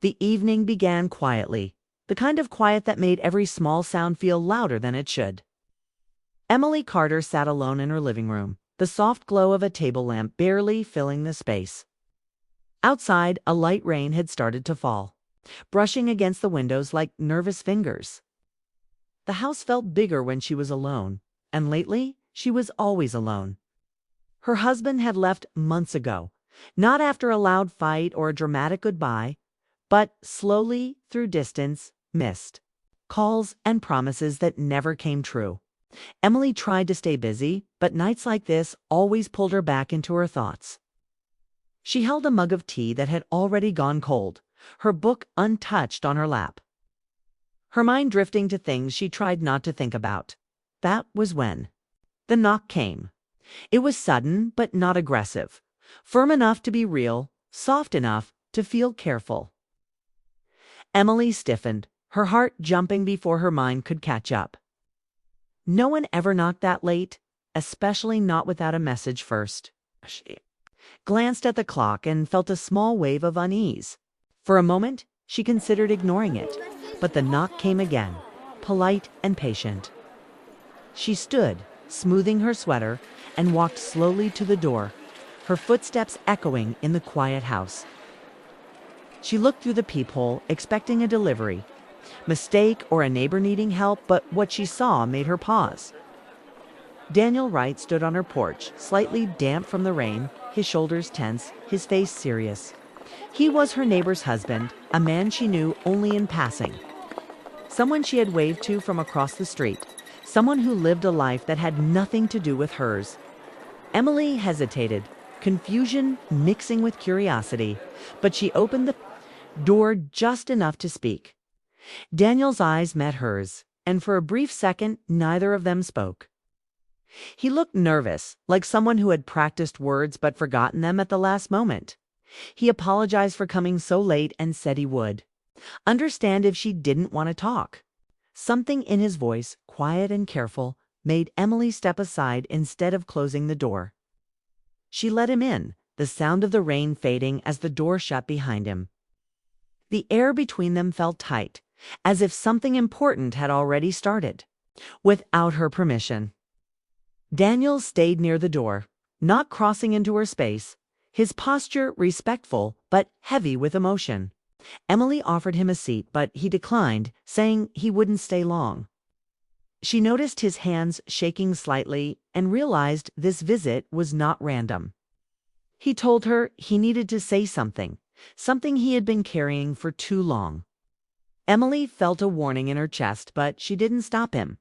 The evening began quietly, the kind of quiet that made every small sound feel louder than it should. Emily Carter sat alone in her living room, the soft glow of a table lamp barely filling the space. Outside, a light rain had started to fall, brushing against the windows like nervous fingers. The house felt bigger when she was alone, and lately, she was always alone. Her husband had left months ago, not after a loud fight or a dramatic goodbye, but slowly, through distance, missed calls and promises that never came true. Emily tried to stay busy, but nights like this always pulled her back into her thoughts. She held a mug of tea that had already gone cold, her book untouched on her lap. Her mind drifting to things she tried not to think about. That was when the knock came. It was sudden, but not aggressive, firm enough to be real, soft enough to feel careful. Emily stiffened, her heart jumping before her mind could catch up. No one ever knocked that late, especially not without a message first. She glanced at the clock and felt a small wave of unease. For a moment, she considered ignoring it, but the knock came again, polite and patient. She stood, smoothing her sweater, and walked slowly to the door, her footsteps echoing in the quiet house. She looked through the peephole, expecting a delivery, mistake or a neighbor needing help, but what she saw made her pause. Daniel Wright stood on her porch, slightly damp from the rain, his shoulders tense, his face serious. He was her neighbor's husband, a man she knew only in passing. Someone she had waved to from across the street, someone who lived a life that had nothing to do with hers. Emily hesitated, confusion mixing with curiosity, but she opened the door just enough to speak. Daniel's eyes met hers, and for a brief second, neither of them spoke. He looked nervous, like someone who had practiced words but forgotten them at the last moment. He apologized for coming so late and said he would understand if she didn't want to talk. Something in his voice, quiet and careful, made Emily step aside instead of closing the door. She let him in, the sound of the rain fading as the door shut behind him. The air between them felt tight, as if something important had already started, without her permission. Daniel stayed near the door, not crossing into her space, his posture respectful but heavy with emotion. Emily offered him a seat, but he declined, saying he wouldn't stay long. She noticed his hands shaking slightly and realized this visit was not random. He told her he needed to say something he had been carrying for too long. Emily felt a warning in her chest, but she didn't stop him.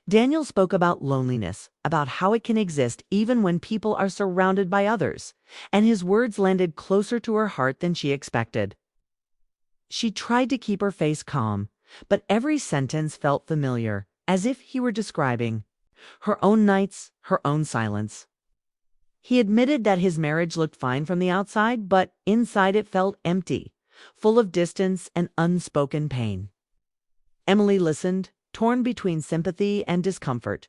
Daniel spoke about loneliness, about how it can exist even when people are surrounded by others, and his words landed closer to her heart than she expected. She tried to keep her face calm, but every sentence felt familiar, as if he were describing her own nights, her own silence. He admitted that his marriage looked fine from the outside, but inside it felt empty, full of distance and unspoken pain. Emily listened, torn between sympathy and discomfort,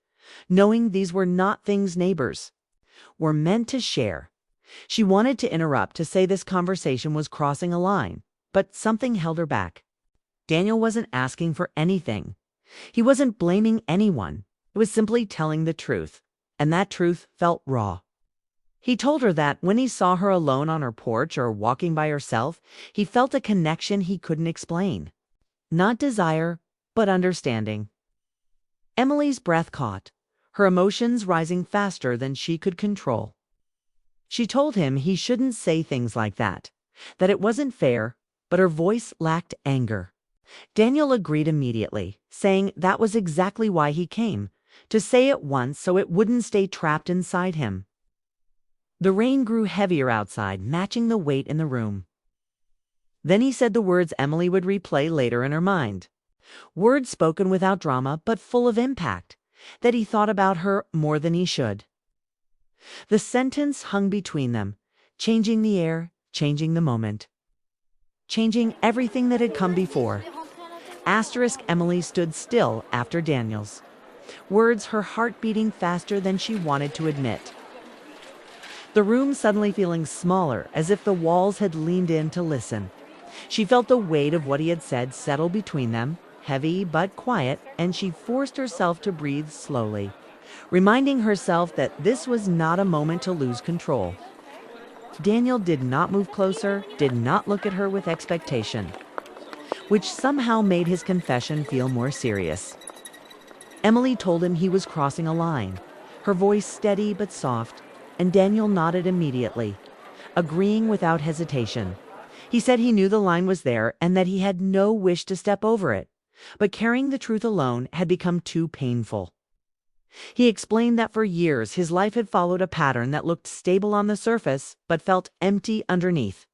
knowing these were not things neighbors were meant to share. She wanted to interrupt, to say this conversation was crossing a line, but something held her back. Daniel wasn't asking for anything. He wasn't blaming anyone. He was simply telling the truth, and that truth felt raw. He told her that when he saw her alone on her porch or walking by herself, he felt a connection he couldn't explain. Not desire, but understanding. Emily's breath caught, her emotions rising faster than she could control. She told him he shouldn't say things like that it wasn't fair, but her voice lacked anger. Daniel agreed immediately, saying that was exactly why he came, to say it once so it wouldn't stay trapped inside him. The rain grew heavier outside, matching the weight in the room. Then he said the words Emily would replay later in her mind. Words spoken without drama but full of impact, that he thought about her more than he should. The sentence hung between them, changing the air, changing the moment, changing everything that had come before. Emily stood still after Daniel's words, her heart beating faster than she wanted to admit. The room suddenly feeling smaller, as if the walls had leaned in to listen. She felt the weight of what he had said settle between them, heavy but quiet, and she forced herself to breathe slowly, reminding herself that this was not a moment to lose control. Daniel did not move closer, did not look at her with expectation, which somehow made his confession feel more serious. Emily told him he was crossing a line, her voice steady but soft, and Daniel nodded immediately, agreeing without hesitation. He said he knew the line was there and that he had no wish to step over it, but carrying the truth alone had become too painful. He explained that for years his life had followed a pattern that looked stable on the surface but felt empty underneath,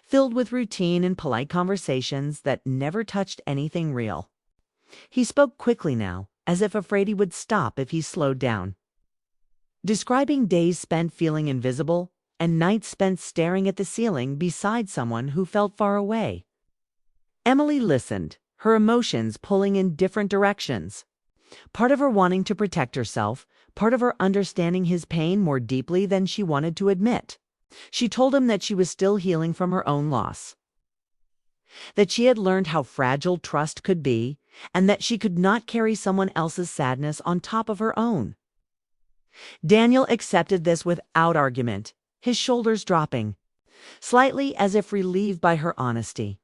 filled with routine and polite conversations that never touched anything real. He spoke quickly now, as if afraid he would stop if he slowed down, describing days spent feeling invisible and nights spent staring at the ceiling beside someone who felt far away. Emily listened, her emotions pulling in different directions. Part of her wanting to protect herself, part of her understanding his pain more deeply than she wanted to admit. She told him that she was still healing from her own loss, that she had learned how fragile trust could be, and that she could not carry someone else's sadness on top of her own. Daniel accepted this without argument, his shoulders dropping, slightly as if relieved by her honesty.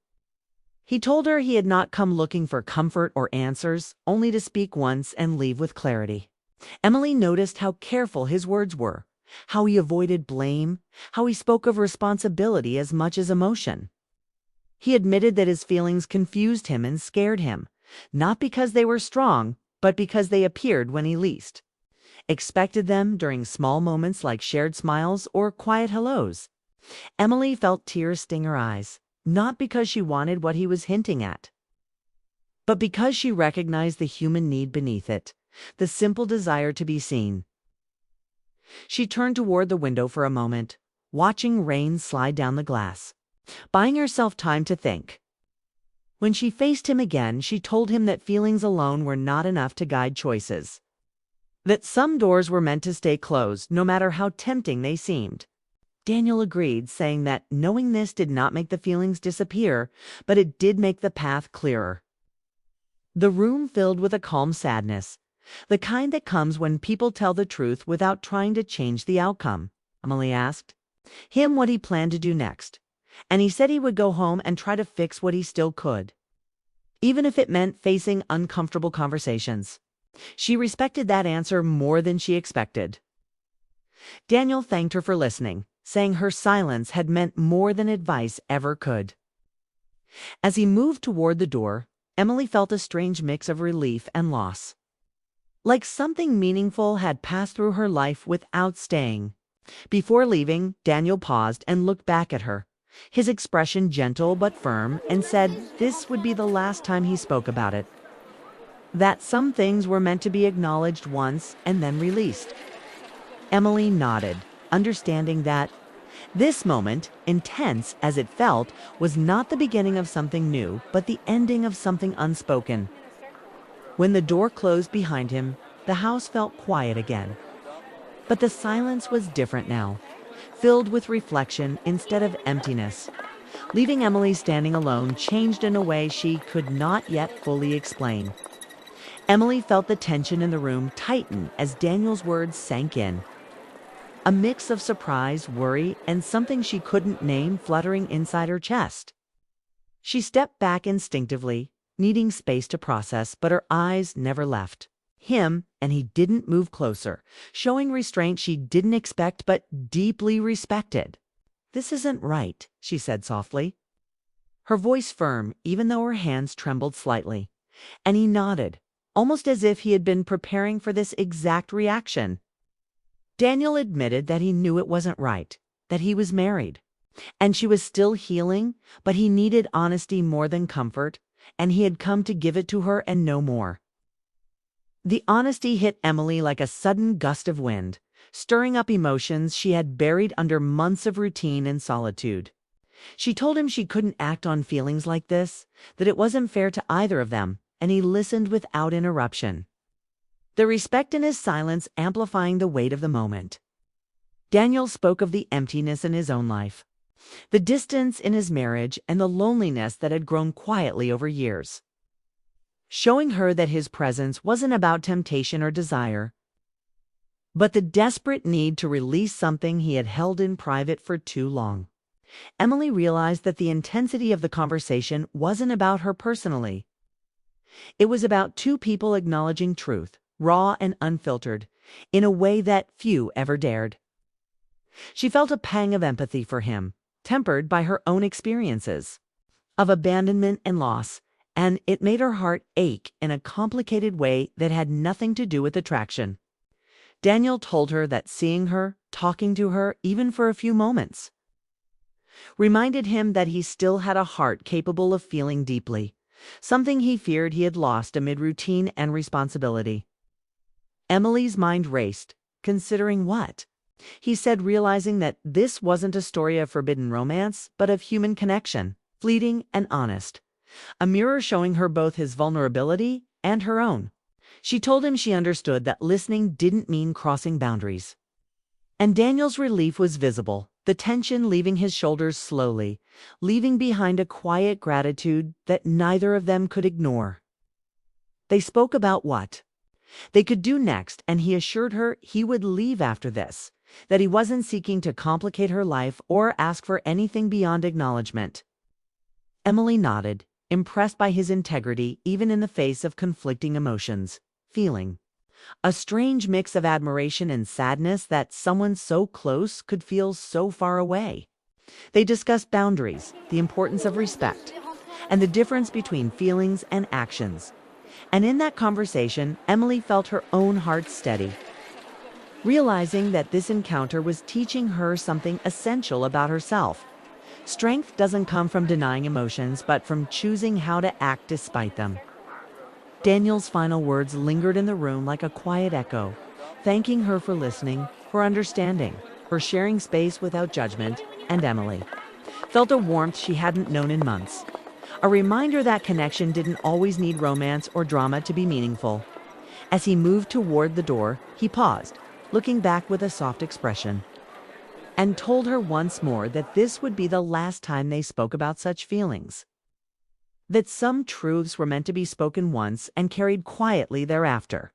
He told her he had not come looking for comfort or answers, only to speak once and leave with clarity. Emily noticed how careful his words were, how he avoided blame, how he spoke of responsibility as much as emotion. He admitted that his feelings confused him and scared him, not because they were strong, but because they appeared when he least expected them, during small moments like shared smiles or quiet hellos. Emily felt tears sting her eyes, not because she wanted what he was hinting at, but because she recognized the human need beneath it, the simple desire to be seen. She turned toward the window for a moment, watching rain slide down the glass, buying herself time to think. When she faced him again, she told him that feelings alone were not enough to guide choices, that some doors were meant to stay closed, no matter how tempting they seemed. Daniel agreed, saying that knowing this did not make the feelings disappear, but it did make the path clearer. The room filled with a calm sadness, the kind that comes when people tell the truth without trying to change the outcome. Emily asked him what he planned to do next, and he said he would go home and try to fix what he still could, even if it meant facing uncomfortable conversations. She respected that answer more than she expected. Daniel thanked her for listening, saying her silence had meant more than advice ever could. As he moved toward the door, Emily felt a strange mix of relief and loss, like something meaningful had passed through her life without staying. Before leaving, Daniel paused and looked back at her, his expression gentle but firm, and said this would be the last time he spoke about it, that some things were meant to be acknowledged once and then released. Emily nodded, understanding that this moment, intense as it felt, was not the beginning of something new, but the ending of something unspoken. When the door closed behind him, the house felt quiet again. But the silence was different now, filled with reflection instead of emptiness, leaving Emily standing alone, changed in a way she could not yet fully explain. Emily felt the tension in the room tighten as Daniel's words sank in, a mix of surprise, worry, and something she couldn't name fluttering inside her chest. She stepped back instinctively, needing space to process, but her eyes never left him, and he didn't move closer, showing restraint she didn't expect but deeply respected. "This isn't right," she said softly, her voice firm even though her hands trembled slightly, and he nodded, almost as if he had been preparing for this exact reaction. Daniel admitted that he knew it wasn't right, that he was married, and she was still healing, but he needed honesty more than comfort, and he had come to give it to her and no more. The honesty hit Emily like a sudden gust of wind, stirring up emotions she had buried under months of routine and solitude. She told him she couldn't act on feelings like this, that it wasn't fair to either of them, and he listened without interruption, the respect in his silence amplifying the weight of the moment. Daniel spoke of the emptiness in his own life, the distance in his marriage, and the loneliness that had grown quietly over years, showing her that his presence wasn't about temptation or desire, but the desperate need to release something he had held in private for too long. Emily realized that the intensity of the conversation wasn't about her personally. It was about two people acknowledging truth, raw and unfiltered, in a way that few ever dared. She felt a pang of empathy for him, tempered by her own experiences of abandonment and loss, and it made her heart ache in a complicated way that had nothing to do with attraction. Daniel told her that seeing her, talking to her, even for a few moments, reminded him that he still had a heart capable of feeling deeply, something he feared he had lost amid routine and responsibility. Emily's mind raced, considering what? He said, realizing that this wasn't a story of forbidden romance, but of human connection, fleeting and honest. A mirror showing her both his vulnerability and her own. She told him she understood that listening didn't mean crossing boundaries. And Daniel's relief was visible, the tension leaving his shoulders slowly, leaving behind a quiet gratitude that neither of them could ignore. They spoke about what they could do next, and he assured her he would leave after this, that he wasn't seeking to complicate her life or ask for anything beyond acknowledgement. Emily nodded, impressed by his integrity even in the face of conflicting emotions, feeling a strange mix of admiration and sadness that someone so close could feel so far away. They discussed boundaries, the importance of respect, and the difference between feelings and actions. And in that conversation, Emily felt her own heart steady, realizing that this encounter was teaching her something essential about herself. Strength doesn't come from denying emotions, but from choosing how to act despite them. Daniel's final words lingered in the room like a quiet echo, thanking her for listening, for understanding, for sharing space without judgment, and Emily felt a warmth she hadn't known in months. A reminder that connection didn't always need romance or drama to be meaningful. As he moved toward the door, he paused, looking back with a soft expression, and told her once more that this would be the last time they spoke about such feelings. That some truths were meant to be spoken once and carried quietly thereafter.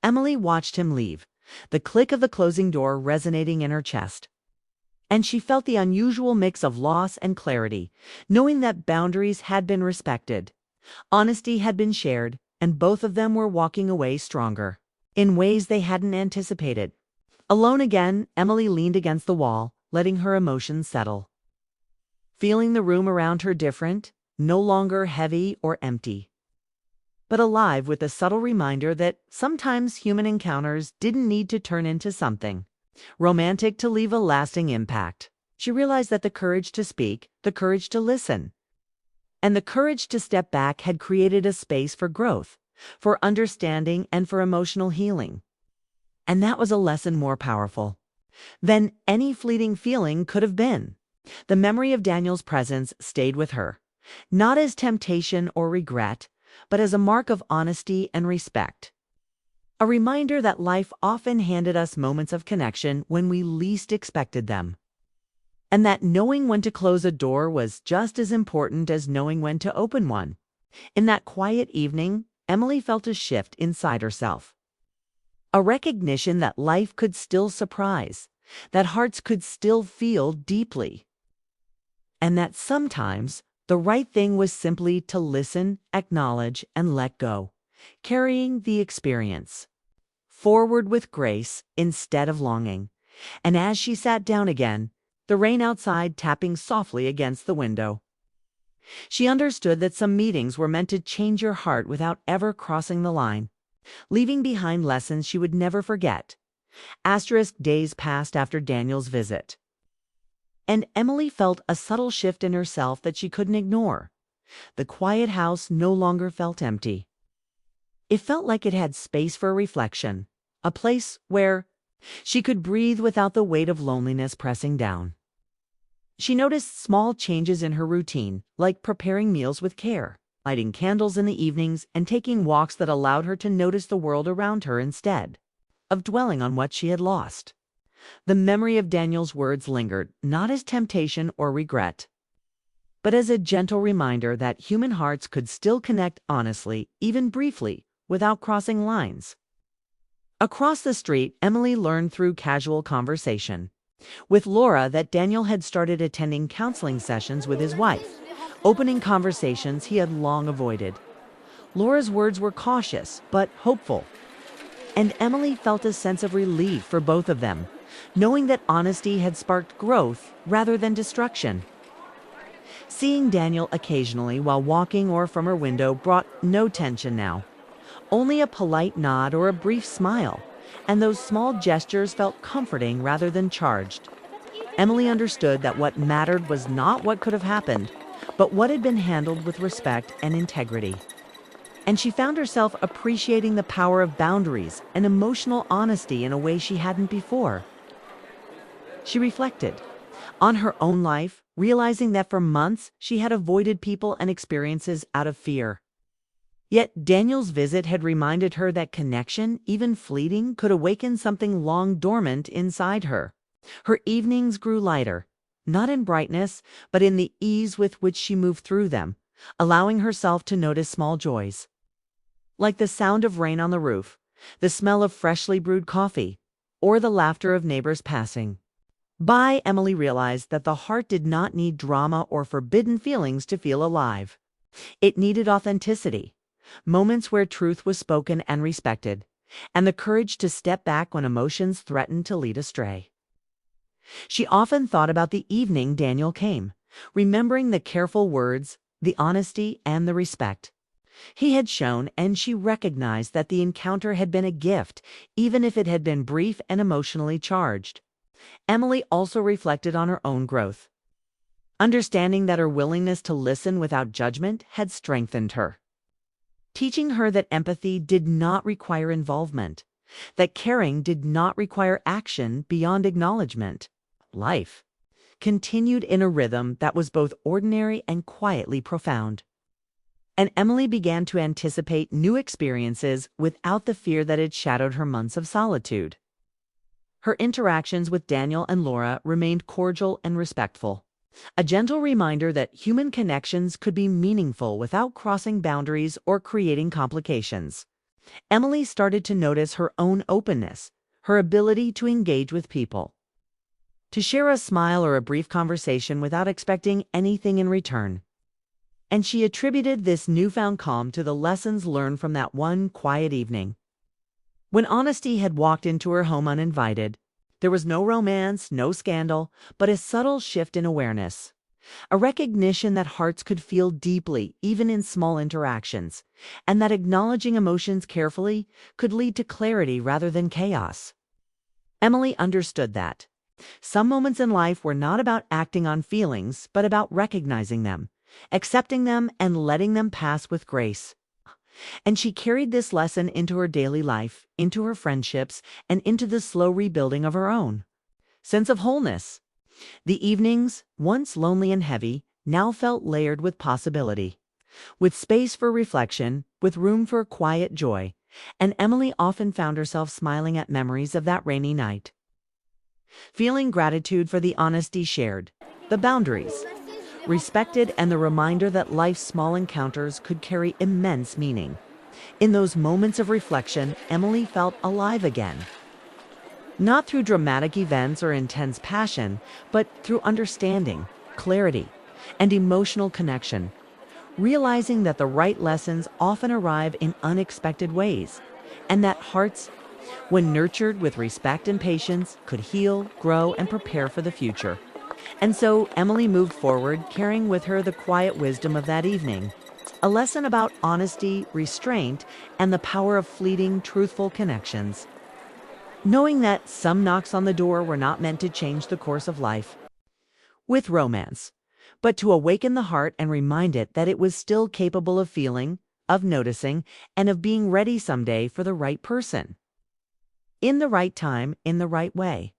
Emily watched him leave, the click of the closing door resonating in her chest. And she felt the unusual mix of loss and clarity, knowing that boundaries had been respected, honesty had been shared, and both of them were walking away stronger, in ways they hadn't anticipated. Alone again, Emily leaned against the wall, letting her emotions settle. Feeling the room around her different, no longer heavy or empty, but alive with a subtle reminder that sometimes human encounters didn't need to turn into something romantic to leave a lasting impact. She realized that the courage to speak, the courage to listen, and the courage to step back had created a space for growth, for understanding, and for emotional healing. And that was a lesson more powerful than any fleeting feeling could have been. The memory of Daniel's presence stayed with her, not as temptation or regret, but as a mark of honesty and respect. A reminder that life often handed us moments of connection when we least expected them, and that knowing when to close a door was just as important as knowing when to open one. In that quiet evening, Emily felt a shift inside herself. A recognition that life could still surprise, that hearts could still feel deeply, and that sometimes the right thing was simply to listen, acknowledge, and let go, carrying the experience forward with grace instead of longing. And as she sat down again, the rain outside tapping softly against the window, she understood that some meetings were meant to change your heart without ever crossing the line, leaving behind lessons she would never forget. Days passed after Daniel's visit, and Emily felt a subtle shift in herself that she couldn't ignore. The quiet house no longer felt empty. It felt like it had space for reflection, a place where she could breathe without the weight of loneliness pressing down. She noticed small changes in her routine, like preparing meals with care, lighting candles in the evenings, and taking walks that allowed her to notice the world around her instead of dwelling on what she had lost. The memory of Daniel's words lingered, not as temptation or regret, but as a gentle reminder that human hearts could still connect honestly, even briefly, without crossing lines. Across the street, Emily learned through casual conversation with Laura that Daniel had started attending counseling sessions with his wife, opening conversations he had long avoided. Laura's words were cautious, but hopeful, and Emily felt a sense of relief for both of them, knowing that honesty had sparked growth rather than destruction. Seeing Daniel occasionally while walking or from her window brought no tension now. Only a polite nod or a brief smile, and those small gestures felt comforting rather than charged. Emily understood that what mattered was not what could have happened, but what had been handled with respect and integrity. And she found herself appreciating the power of boundaries and emotional honesty in a way she hadn't before. She reflected on her own life, realizing that for months she had avoided people and experiences out of fear. Yet Daniel's visit had reminded her that connection, even fleeting, could awaken something long dormant inside her. Her evenings grew lighter, not in brightness, but in the ease with which she moved through them, allowing herself to notice small joys, like the sound of rain on the roof, the smell of freshly brewed coffee, or the laughter of neighbors passing by. Emily realized that the heart did not need drama or forbidden feelings to feel alive. It needed authenticity, moments where truth was spoken and respected, and the courage to step back when emotions threatened to lead astray. She often thought about the evening Daniel came, remembering the careful words, the honesty, and the respect he had shown, and she recognized that the encounter had been a gift, even if it had been brief and emotionally charged. Emily also reflected on her own growth, understanding that her willingness to listen without judgment had strengthened her, teaching her that empathy did not require involvement, that caring did not require action beyond acknowledgement. Life continued in a rhythm that was both ordinary and quietly profound. And Emily began to anticipate new experiences without the fear that had shadowed her months of solitude. Her interactions with Daniel and Laura remained cordial and respectful, a gentle reminder that human connections could be meaningful without crossing boundaries or creating complications. Emily started to notice her own openness, her ability to engage with people, to share a smile or a brief conversation without expecting anything in return. And she attributed this newfound calm to the lessons learned from that one quiet evening, when honesty had walked into her home uninvited. There was no romance, no scandal, but a subtle shift in awareness, a recognition that hearts could feel deeply even in small interactions, and that acknowledging emotions carefully could lead to clarity rather than chaos. Emily understood that some moments in life were not about acting on feelings, but about recognizing them, accepting them, and letting them pass with grace. And she carried this lesson into her daily life, into her friendships, and into the slow rebuilding of her own sense of wholeness. The evenings, once lonely and heavy, now felt layered with possibility, with space for reflection, with room for quiet joy, and Emily often found herself smiling at memories of that rainy night, feeling gratitude for the honesty shared, the boundaries respected, and the reminder that life's small encounters could carry immense meaning. In those moments of reflection, Emily felt alive again. Not through dramatic events or intense passion, but through understanding, clarity, and emotional connection, realizing that the right lessons often arrive in unexpected ways, and that hearts, when nurtured with respect and patience, could heal, grow, and prepare for the future. And so Emily moved forward, carrying with her the quiet wisdom of that evening, a lesson about honesty, restraint, and the power of fleeting, truthful connections. Knowing that some knocks on the door were not meant to change the course of life with romance, but to awaken the heart and remind it that it was still capable of feeling, of noticing, and of being ready someday for the right person, in the right time, in the right way.